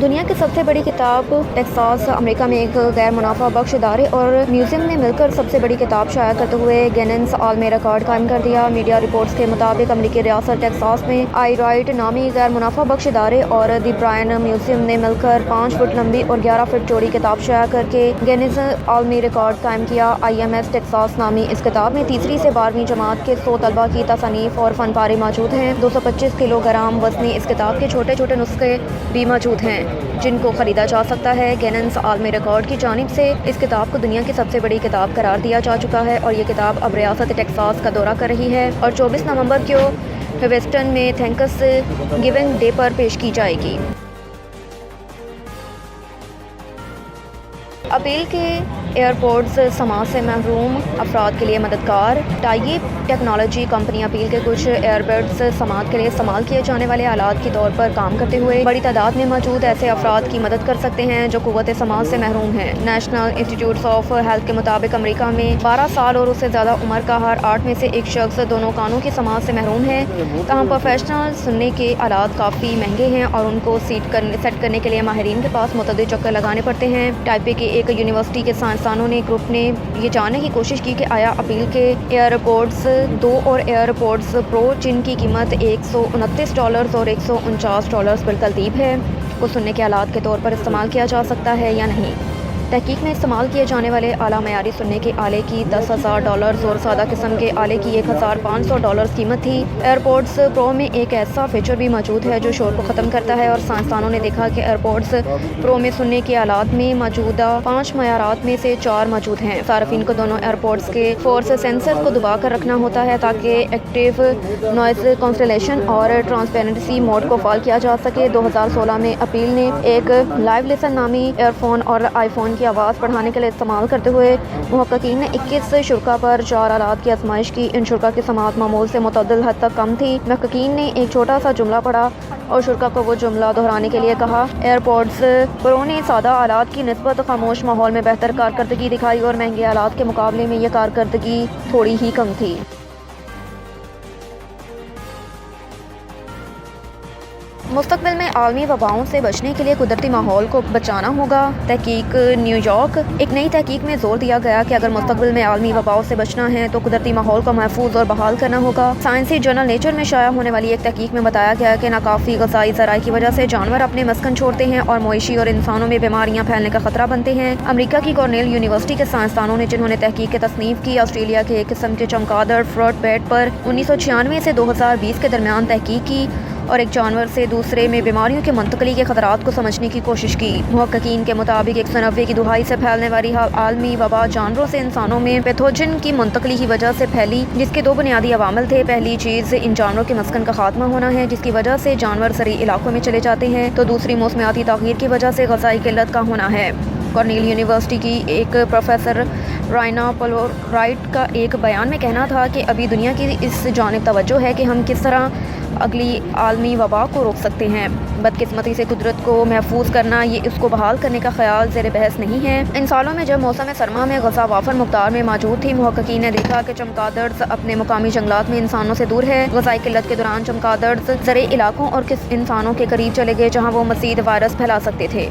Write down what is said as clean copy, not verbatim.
دنیا کی سب سے بڑی کتاب ٹیکساس امریکہ میں ایک غیر منافع بخش ادارے اور میوزیم نے مل کر سب سے بڑی کتاب شائع کرتے ہوئے گیننس عالمی ریکارڈ قائم کر دیا۔ میڈیا رپورٹس کے مطابق امریکی ریاست ٹیکساس میں آئی رائٹ نامی غیر منافع بخش ادارے اور دی برائن میوزیم نے مل کر 5 فٹ لمبی اور 11 فٹ چوڑی کتاب شائع کر کے گیننس عالمی ریکارڈ قائم کیا۔ IMS ٹیکساس نامی اس کتاب میں تیسری سے 12ویں جماعت کے 100 طلبہ کی تصانیف اور فن پارے موجود ہیں۔ 225 کلو گرام وزنی اس کتاب کے چھوٹے چھوٹے نسخے بھی موجود ہیں جن کو خریدا جا سکتا ہے۔ گیننس عالمی ریکارڈ کی جانب سے اس کتاب کو دنیا کی سب سے بڑی کتاب قرار دیا جا چکا ہے اور یہ کتاب اب ریاست ٹیکساس کا دورہ کر رہی ہے اور 24 نومبر کو ہیوسٹن میں تھینکس گیونگ ڈے پر پیش کی جائے گی۔ اپیل کے ایئرپورٹس سماج سے محروم افراد کے لیے مددگار۔ ٹائپ ٹیکنالوجی کمپنی اپیل کے کچھ ایئربڈس سماج کے لیے استعمال کیے جانے والے آلات کے طور پر کام کرتے ہوئے بڑی تعداد میں موجود ایسے افراد کی مدد کر سکتے ہیں جو قوت سماج سے محروم ہیں۔ نیشنل انسٹیٹیوٹ آف ہیلتھ کے مطابق امریکہ میں 12 سال اور اس سے زیادہ عمر کا ہر 8 میں سے ایک شخص دونوں کانوں کی سماج سے محروم ہے۔ تاہم پروفیشنل سننے کے آلات کافی مہنگے ہیں اور ان کو سیٹ کرنے کے لیے ماہرین کے پاس متعدد چکر لگانے پڑتے ہیں۔ ٹائپے کے ایک یونیورسٹی کے سائنسدانوں نے گروپ نے یہ جاننے کی کوشش کی کہ آیا اپیل کے ایئرپورٹس 2 اور ایئرپورٹس پرو جن کی قیمت $129 اور $149 بالترتیب ہے کو سننے کے آلات کے طور پر استعمال کیا جا سکتا ہے یا نہیں۔ تحقیق میں استعمال کیے جانے والے اعلیٰ معیاری سننے کے آلے کی $10,000 اور سادہ قسم کے آلے کی $1,500 قیمت تھی۔ ایئرپورٹس پرو میں ایک ایسا فیچر بھی موجود ہے جو شور کو ختم کرتا ہے اور سائنسدانوں نے دیکھا کہ ایئرپورٹس پرو میں سننے کے آلات میں موجودہ 5 معیارات میں سے 4 موجود ہیں۔ صارفین کو دونوں ایئرپورٹس کے فورس سینسر کو دبا کر رکھنا ہوتا ہے تاکہ ایکٹیو نوائز کینسلیشن اور ٹرانسپیرنسی موڈ کو فعال کیا جا سکے۔ 2016 میں اپیل نے ایک لائیو لسن نامی ایئر فون اور آئی فون کی آواز بڑھانے کے لیے استعمال کرتے ہوئے محققین نے 21 شرکاء پر 4 آلات کی آزمائش کی۔ ان شرکاء کی سماعت معمول سے متعدد حد تک کم تھی۔ محققین نے ایک چھوٹا سا جملہ پڑھا اور شرکاء کو وہ جملہ دہرانے کے لیے کہا۔ ایئرپورٹس پرو نے سادہ آلات کی نسبت خاموش ماحول میں بہتر کارکردگی دکھائی اور مہنگے آلات کے مقابلے میں یہ کارکردگی تھوڑی ہی کم تھی۔ مستقبل میں عالمی وباؤں سے بچنے کے لیے قدرتی ماحول کو بچانا ہوگا۔ تحقیق نیو یارک۔ ایک نئی تحقیق میں زور دیا گیا کہ اگر مستقبل میں عالمی وباؤں سے بچنا ہے تو قدرتی ماحول کو محفوظ اور بحال کرنا ہوگا۔ سائنسی جرنل نیچر میں شائع ہونے والی ایک تحقیق میں بتایا گیا کہ ناکافی غذائی ذرائع کی وجہ سے جانور اپنے مسکن چھوڑتے ہیں اور مویشی اور انسانوں میں بیماریاں پھیلنے کا خطرہ بنتے ہیں۔ امریکہ کی کارنیل یونیورسٹی کے سائنسدانوں نے جنہوں نے تحقیق کی تصنیف کی آسٹریلیا کے ایک قسم کے چمگادڑ فروٹ بیٹ پر 1996 سے 2020 کے درمیان تحقیق کی اور ایک جانور سے دوسرے میں بیماریوں کے منتقلی کے خطرات کو سمجھنے کی کوشش کی۔ محققین کے مطابق 1990 کی دہائی سے پھیلنے والی عالمی وبا جانوروں سے انسانوں میں پیتھوجن کی منتقلی کی وجہ سے پھیلی جس کے 2 بنیادی عوامل تھے۔ پہلی چیز ان جانوروں کے مسکن کا خاتمہ ہونا ہے جس کی وجہ سے جانور زرعی علاقوں میں چلے جاتے ہیں، تو دوسری موسمیاتی تغیر کی وجہ سے غذائی قلت کا ہونا ہے۔ کارنیل یونیورسٹی کی ایک پروفیسر رائنا پلورائٹ کا ایک بیان میں کہنا تھا کہ ابھی دنیا کی اس جانب توجہ ہے کہ ہم کس طرح اگلی عالمی وبا کو روک سکتے ہیں۔ بدقسمتی سے قدرت کو محفوظ کرنا یا اس کو بحال کرنے کا خیال زیر بحث نہیں ہے۔ ان سالوں میں جب موسم سرما میں غذا وافر مقدار میں موجود تھی، محققین نے دیکھا کہ چمگادڑز اپنے مقامی جنگلات میں انسانوں سے دور ہے۔ غذائی قلت کے دوران چمگادڑز زرعی علاقوں اور انسانوں کے قریب چلے گئے جہاں وہ مزید وائرس پھیلا سکتے تھے۔